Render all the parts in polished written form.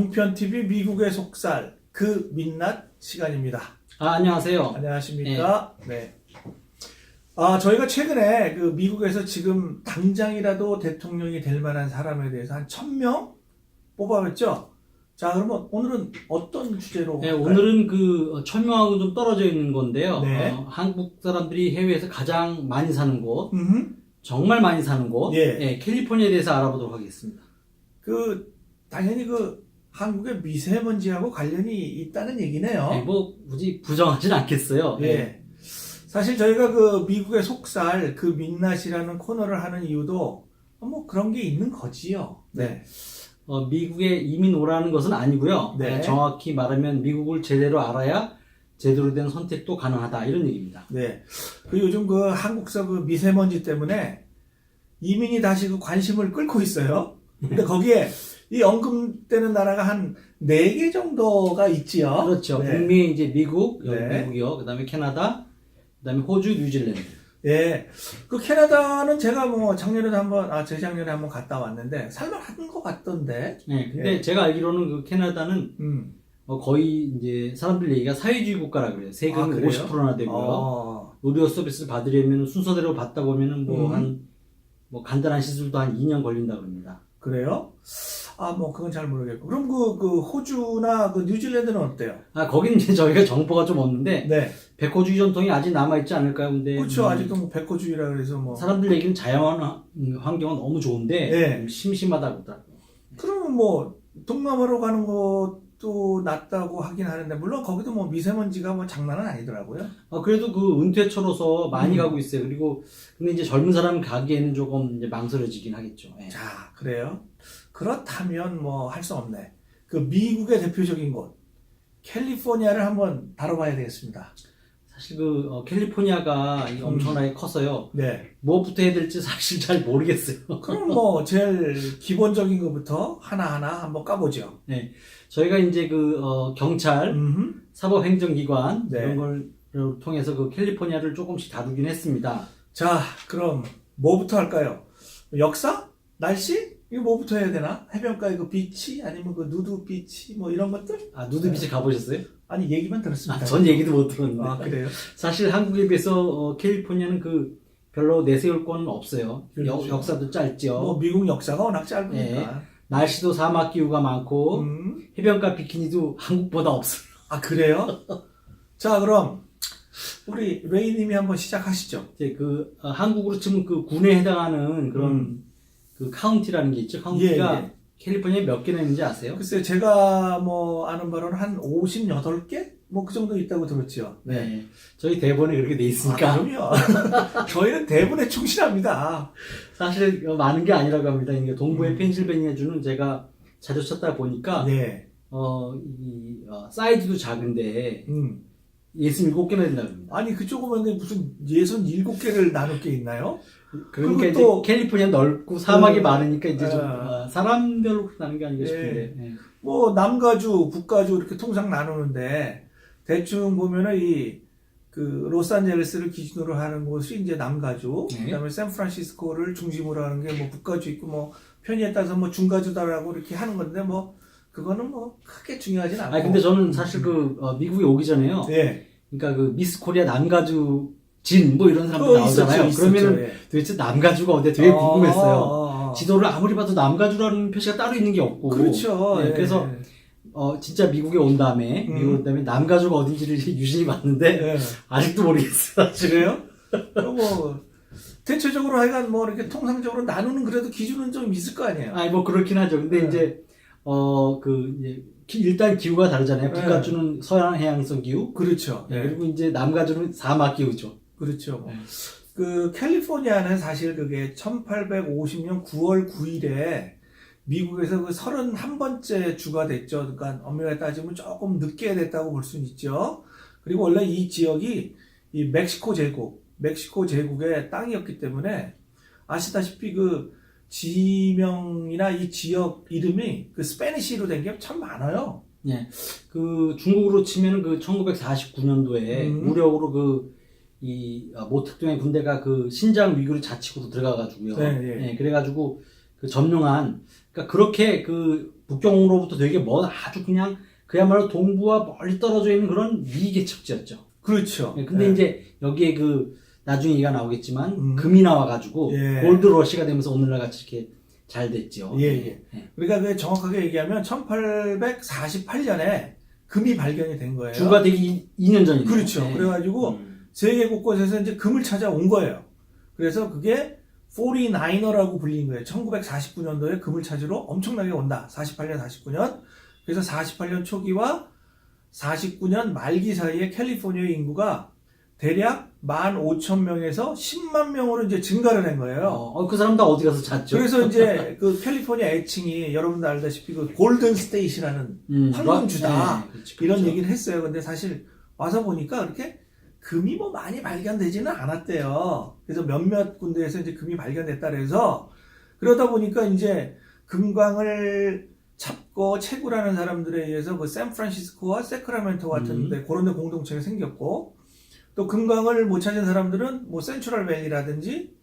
종편TV 미국의 속살 그 민낯 시간입니다. 안녕하세요. 안녕하십니까? 네. 저희가 최근에 그 미국에서 지금 당장이라도 대통령이 될 만한 사람에 대해서 한 1000명 뽑아봤죠? 자, 그러면 오늘은 어떤 주제로? 네, 할까요? 오늘은 그 1000명하고 좀 떨어져 있는 건데요. 네. 한국 사람들이 해외에서 가장 많이 사는 곳, 음흠. 정말 많이 사는 곳, 예. 캘리포니아에 대해서 알아보도록 하겠습니다. 당연히 한국의 미세먼지하고 관련이 있다는 얘기네요. 네, 뭐 굳이 부정하진 않겠어요. 예. 사실 저희가 그 미국의 속살 그 민낯이라는 코너를 하는 이유도 뭐 그런 게 있는 거지요. 네. 미국에 이민 오라는 것은 아니고요. 네. 정확히 말하면 미국을 제대로 알아야 제대로 된 선택도 가능하다 이런 얘기입니다. 네. 요즘 그 한국서 그 미세먼지 때문에 이민이 다시 그 관심을 끌고 있어요. 근데 거기에 이 언급되는 나라가 한 4개 정도가 있지요. 그렇죠. 네. 북미 이제 미국, 여기 네. 미국이요. 그다음에 캐나다, 그다음에 호주, 뉴질랜드. 예. 그 캐나다는 제가 뭐 작년에도 재작년에 한번 갔다 왔는데 살만한 것 같던데. 네. 근데 예. 제가 알기로는 그 캐나다는 거의 이제 사람들 얘기가 사회주의 국가라 그래요. 세금이 그래요? 50%나 되고요. 의료 서비스를 받으려면 순서대로 받다 보면은 뭐 간단한 시술도 한 2년 걸린다 그럽니다. 그래요? 뭐 그건 잘 모르겠고. 그럼 그 호주나 그 뉴질랜드는 어때요? 거기는 이제 저희가 정보가 좀 없는데 네. 백호주의 전통이 아직 남아 있지 않을까요? 근데 그렇죠. 아직도 뭐 백호주의라 그래서 뭐. 사람들 얘기는 자연 환경은 너무 좋은데 네. 좀 심심하다고 하더라고요. 그러면 뭐 동남아로 가는 것도 낫다고 하긴 하는데 물론 거기도 뭐 미세먼지가 뭐 장난은 아니더라고요. 그래도 그 은퇴처로서 많이 가고 있어요. 그리고 근데 이제 젊은 사람 가기에는 조금 이제 망설여지긴 하겠죠. 예. 자, 그래요? 그렇다면 뭐 할 수 없네. 그 미국의 대표적인 곳 캘리포니아를 한번 다뤄봐야 되겠습니다. 사실 캘리포니아가 엄청나게 커서요. 네. 뭐부터 해야 될지 사실 잘 모르겠어요. 그럼 뭐 제일 기본적인 것부터 하나하나 한번 까보죠. 네. 저희가 이제 경찰, 사법행정기관 네. 이런 걸 통해서 그 캘리포니아를 조금씩 다루긴 했습니다. 자, 그럼 뭐부터 할까요? 역사? 날씨? 이거 뭐부터 해야 되나? 해변가의 그 비치? 아니면 그 누드 비치? 뭐 이런 것들? 누드비치 가보셨어요? 아니, 얘기만 들었습니다. 전 얘기도 못 들었는데. 그래요? 사실 한국에 비해서 캘리포니아는 별로 내세울 건 없어요. 그렇죠. 역사도 짧죠. 뭐 미국 역사가 워낙 짧으니까. 날씨도 사막 기후가 많고 해변가 비키니도 한국보다 없어요. 그래요? 자, 그럼 우리 레이님이 한번 시작하시죠. 이제 한국으로 치면 그 군에 해당하는 그런 그 카운티라는 게 있죠. 카운티가 예. 캘리포니아에 몇 개나 있는지 아세요? 글쎄요, 제가 뭐 아는 바로는 한 58개? 뭐 그 정도 있다고 들었죠. 네. 저희 대본에 그렇게 돼 있으니까. 그럼요. 저희는 대본에 충실합니다. 사실 많은 게 아니라고 합니다. 이게 동부의 펜실베니아주는 제가 자주 찾다 보니까 네. 사이즈도 작은데 67개나 된다고 합니다. 아니, 그쪽은 무슨 67개를 나눌 게 있나요? 그러니까 이제 또 캘리포니아 넓고 사막이 많으니까 이제 좀 아. 사람별로 나는 게 아닌가 싶은데. 네. 뭐 남가주, 북가주 이렇게 통상 나누는데 대충 보면은 그 로스앤젤레스를 기준으로 하는 곳이 이제 남가주, 네. 그다음에 샌프란시스코를 중심으로 하는 게 뭐 북가주 있고 뭐 편의에 따라서 뭐 중가주다라고 이렇게 하는 건데 뭐 그거는 뭐 크게 중요하진 않고. 근데 저는 사실 미국에 오기 전에요. 네. 그러니까 미스 코리아 남가주 진 뭐 이런 사람들 나오잖아요. 있었죠, 그러면은 예. 도대체 남가주가 어디야 되게 궁금했어요. 아. 지도를 아무리 봐도 남가주라는 표시가 따로 있는 게 없고. 그렇죠. 네, 예. 그래서 진짜 미국에 온 다음에 남가주가 어딘지를 유심히 봤는데 예. 아직도 모르겠어요. 그래요? 뭐 대체적으로 하여간 뭐 이렇게 통상적으로 나누는 그래도 기준은 좀 있을 거 아니에요. 뭐 그렇긴 하죠. 근데 네. 이제 일단 기후가 다르잖아요. 네. 북가주는 서양 해양성 기후. 그렇죠. 네. 그리고 이제 남가주는 사막 기후죠. 그렇죠. 네. 그 캘리포니아는 사실 그게 1850년 9월 9일에 미국에서 그 31번째 주가 됐죠. 그러니까 엄밀하게 따지면 조금 늦게 됐다고 볼 수는 있죠. 그리고 원래 이 지역이 이 멕시코 제국의 땅이었기 때문에 아시다시피 그 지명이나 이 지역 이름이 그 스페니쉬로 된 게 참 많아요. 네. 중국으로 치면은 1949년도에 무력으로 모 특동의 군대가 신장 위구르 자치구로 들어가가지고요. 네, 네. 네, 그래가지고 그 점령한, 그러니까 그렇게 그 북경으로부터 되게 먼 아주 그냥 그야말로 동부와 멀리 떨어져 있는 그런 미개척지였죠. 그렇죠. 근데 예. 이제 여기에 그 나중에 얘기가 나오겠지만 금이 나와가지고 예. 골드러시가 되면서 오늘날 같이 이렇게 잘 됐죠. 예, 예. 그러니까 그 정확하게 얘기하면 1848년에 금이 발견이 된 거예요. 주가 되기 2년 전이네요. 그렇죠. 네. 그래가지고 세계 곳곳에서 이제 금을 찾아온 거예요. 그래서 그게 49er라고 불린 거예요. 1949년도에 금을 찾으러 엄청나게 온다. 48년, 49년. 그래서 48년 초기와 49년 말기 사이에 캘리포니아 인구가 대략 15,000명에서 10만 명으로 이제 증가를 한 거예요. 그 사람 다 어디 가서 잤죠? 그래서 이제 그 캘리포니아 애칭이 여러분도 알다시피 그 골든 스테이트라는 황금주다. 네, 그렇죠. 이런 얘기를 했어요. 근데 사실 와서 보니까 그렇게 금이 뭐 많이 발견되지는 않았대요. 그래서 몇몇 군데에서 이제 금이 발견됐다 그래서 그러다 보니까 이제 금광을 찾고 채굴하는 사람들에 의해서 그 샌프란시스코와 세크라멘토 같은 데 그런 데 공동체가 생겼고 또 금광을 못 찾은 사람들은 뭐 센트럴 밸리라든지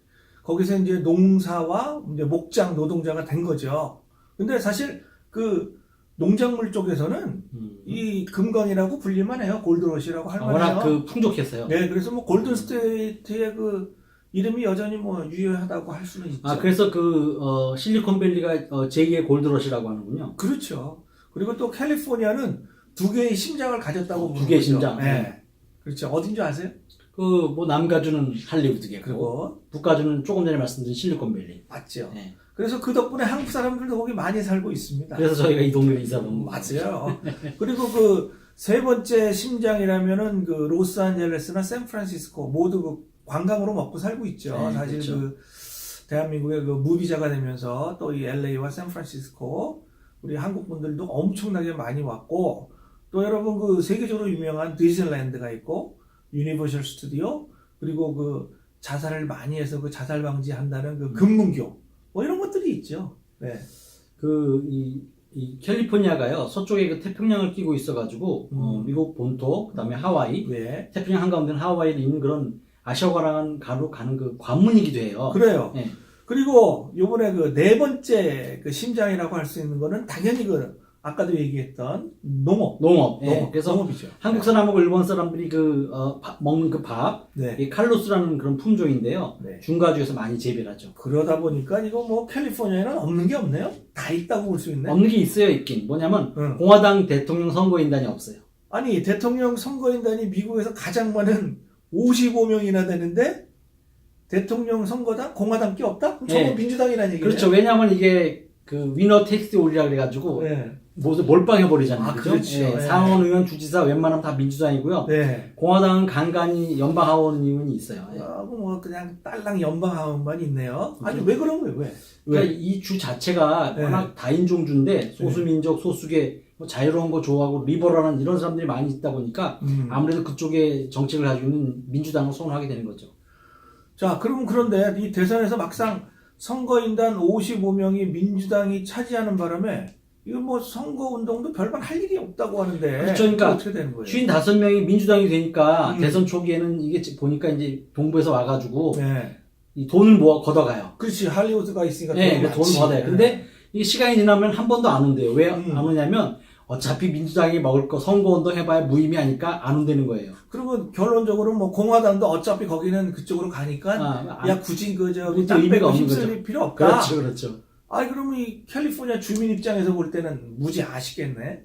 거기서 이제 농사와 이제 목장 노동자가 된 거죠. 근데 사실 그 농작물 쪽에서는 이 금광이라고 불릴만 해요. 골드러시라고 할 만해요. 워낙 그 풍족했어요. 네, 그래서 뭐 골든 스테이트의 그 이름이 여전히 뭐 유효하다고 할 수는 있죠. 그래서 그 실리콘밸리가 제2의 골드러시라고 하는군요. 그렇죠. 그리고 또 캘리포니아는 두 개의 심장을 가졌다고 두 개의 심장. 네. 그렇죠. 어딘 줄 아세요? 그 뭐 남가주는 할리우드겠고 그리고 북가주는 조금 전에 말씀드린 실리콘밸리. 맞죠. 네. 그래서 그 덕분에 한국 사람들도 거기 많이 살고 있습니다. 그래서 저희가 이 동네를 이사 온 맞아요. 그리고 그 세 번째 심장이라면은 그 로스앤젤레스나 샌프란시스코 모두 그 관광으로 먹고 살고 있죠. 네, 사실 그렇죠. 그 대한민국의 그 무비자가 되면서 또 이 LA와 샌프란시스코 우리 한국 분들도 엄청나게 많이 왔고 또 여러분 그 세계적으로 유명한 디즈니랜드가 있고 유니버셜 스튜디오 그리고 그 자살을 많이 해서 그 자살 방지한다는 그 금문교 뭐 이런 것들이 있죠. 네. 이 캘리포니아가요 서쪽에 그 태평양을 끼고 있어가지고 미국 본토 그다음에 하와이 네. 태평양 한가운데는 하와이에 있는 그런 아시아가로 가는 그 관문이기도 해요. 그래요. 네. 그리고 요번에 그 네 번째 그 심장이라고 할 수 있는 거는 당연히 그 아까도 얘기했던 농업. 예. 그래서 농업이죠. 한국 사람하고 일본 사람들이 먹는 그 밥, 네. 이 칼로스라는 그런 품종인데요. 네. 중가주에서 많이 재배를 하죠. 그러다 보니까 이거 뭐 캘리포니아에는 없는 게 없네요. 다 있다고 볼 수 있네. 없는 게 있어요, 있긴. 뭐냐면 공화당 대통령 선거인단이 없어요. 아니 대통령 선거인단이 미국에서 가장 많은 55명이나 되는데 대통령 선거당 공화당 게 없다? 그럼 저건 네. 민주당이라는 얘기네요. 그렇죠. 왜냐하면 이게 그 위너 텍스트 올리라 그래가지고 네. 모두 몰빵해버리잖아요. 그죠? 그렇죠. 예, 네. 상원 의원, 주지사 웬만하면 다 민주당이고요. 네. 공화당은 간간히 연방 하원의원이 있어요. 예. 뭐 그냥 딸랑 연방하원만 있네요. 아니 왜 그런 거예요? 왜? 그러니까 이 주 자체가 네. 워낙 다인종주인데 소수민족, 소수계, 뭐 자유로운 거 좋아하고 리버럴한 이런 사람들이 많이 있다 보니까 아무래도 그쪽에 정책을 가지고 있는 민주당을 선호하게 되는 거죠. 자, 그럼 그런데 이 대선에서 막상 선거인단 55명이 민주당이 차지하는 바람에 이거 뭐 선거운동도 별반 할 일이 없다고 하는데 그렇죠. 그러니까 어떻게 되는 거예요? 55명이 민주당이 되니까 대선 초기에는 이게 보니까 이제 동부에서 와가지고 네. 이 돈을 모아 걷어가요. 그렇지. 할리우드가 있으니까 네, 돈이 돈을 받아요. 근데 이게 시간이 지나면 한 번도 안 온대요. 왜 안 음. 오냐면 어차피 민주당이 먹을 거 선거운동 해봐야 무의미하니까 안 온다는 거예요. 그리고 결론적으로 뭐 공화당도 어차피 거기는 그쪽으로 가니까 야 굳이 그 저기 땀 의미가 빼고 없는 힘쓸 거죠. 일 필요 없다. 그렇죠, 그렇죠. 아이 그러면 이 캘리포니아 주민 입장에서 볼 때는 무지 아쉽겠네.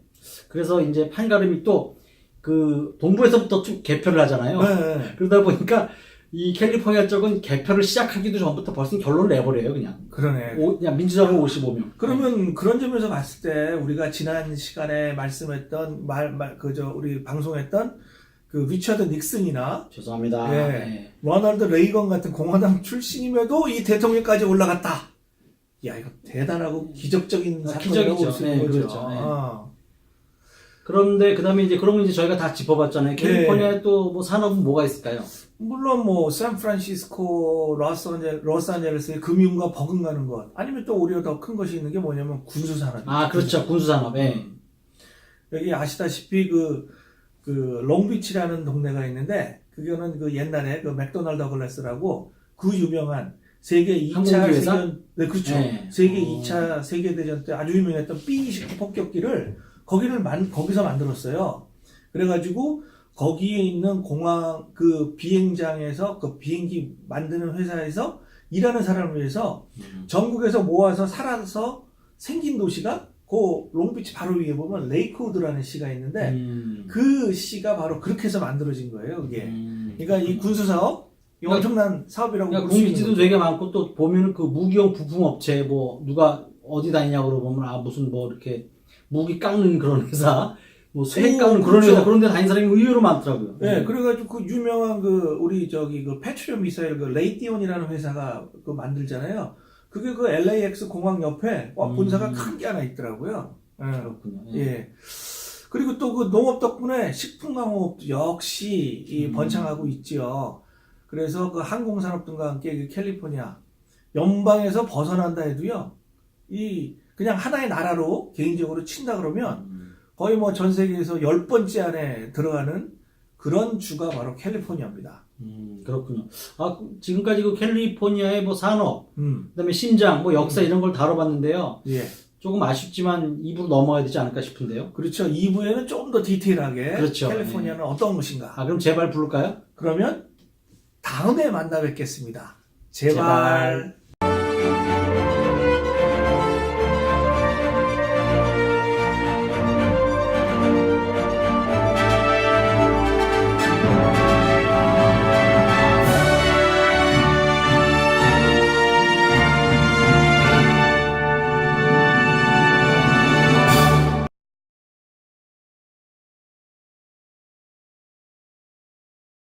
그래서 이제 판가름이 또 그 동부에서부터 개표를 하잖아요. 네. 그러다 보니까 이 캘리포니아 쪽은 개표를 시작하기도 전부터 벌써 결론을 내버려요, 그냥. 그러네. 그냥 민주당은 55명. 그러면 그런 점에서 봤을 때 우리가 지난 시간에 말씀했던 우리 방송했던 그 리처드 닉슨이나 죄송합니다. 예. 네. 로널드 레이건 같은 공화당 출신임에도 이 대통령까지 올라갔다. 야 이거 대단하고 기적적인 사건이라고 볼 수 있는 네, 거죠. 그렇죠. 네. 그런데 그다음에 이제 그런 거 이제 저희가 다 짚어봤잖아요. 캘리포니아에 또 뭐 산업은 뭐가 있을까요? 물론 뭐 샌프란시스코, 로스앤젤레스의 금융과 버금가는 것 아니면 또 오히려 더 큰 것이 있는 게 뭐냐면 군수산업. 그렇죠. 군수산업. 예. 여기 아시다시피 그 롱비치라는 동네가 있는데 그거는 그 옛날에 그 맥도날드 더글라스라고 그 유명한 세계 2차 항공기 회사? 세계대전, 네, 그렇죠. 네. 세계 2차 세계대전 때 아주 유명했던 B-29 폭격기를 거기서 만들었어요. 그래가지고 거기에 있는 공항 그 비행장에서 그 비행기 만드는 회사에서 일하는 사람을 위해서 전국에서 모아서 살아서 생긴 도시가 그 롱비치 바로 위에 보면 레이크우드라는 시가 있는데 그 시가 바로 그렇게 해서 만들어진 거예요. 그게. 그러니까 이 군수 사업 이 엄청난 사업이라고 그러니까 볼 수 있는 공기지도 거죠. 되게 많고 또 보면은 그 무기용 부품 업체 뭐 누가 어디 다니냐고 보면 아 무슨 뭐 이렇게 무기 깎는 그런 회사 뭐 쇠 깎는 그런 그렇죠. 회사 그런 데 다니는 사람이 의외로 많더라고요. 네, 그래가지고 그 유명한 그 우리 저기 그 패트리엇 미사일 그 레이티온이라는 회사가 그 만들잖아요. 그게 그 LAX 공항 옆에 본사가 큰 게 하나 있더라고요. 예. 그렇군요. 예. 그리고 또 그 농업 덕분에 식품광업도 역시 이 번창하고 있지요. 그래서 그 항공산업 등과 함께 그 캘리포니아 연방에서 벗어난다 해도요. 이 그냥 하나의 나라로 개인적으로 친다 그러면 거의 뭐 전 세계에서 10번째 안에 들어가는 그런 주가 바로 캘리포니아입니다. 그렇군요. 아, 지금까지 그 캘리포니아의 뭐 산업, 음. 그다음에 심장, 뭐 역사 이런 걸 다뤄봤는데요. 예. 조금 아쉽지만 2부로 넘어가야 되지 않을까 싶은데요. 그렇죠. 2부에는 좀 더 디테일하게 그렇죠. 캘리포니아는 어떤 것인가. 아, 그럼 제발 부를까요? 그러면 다음에 만나 뵙겠습니다. 제발.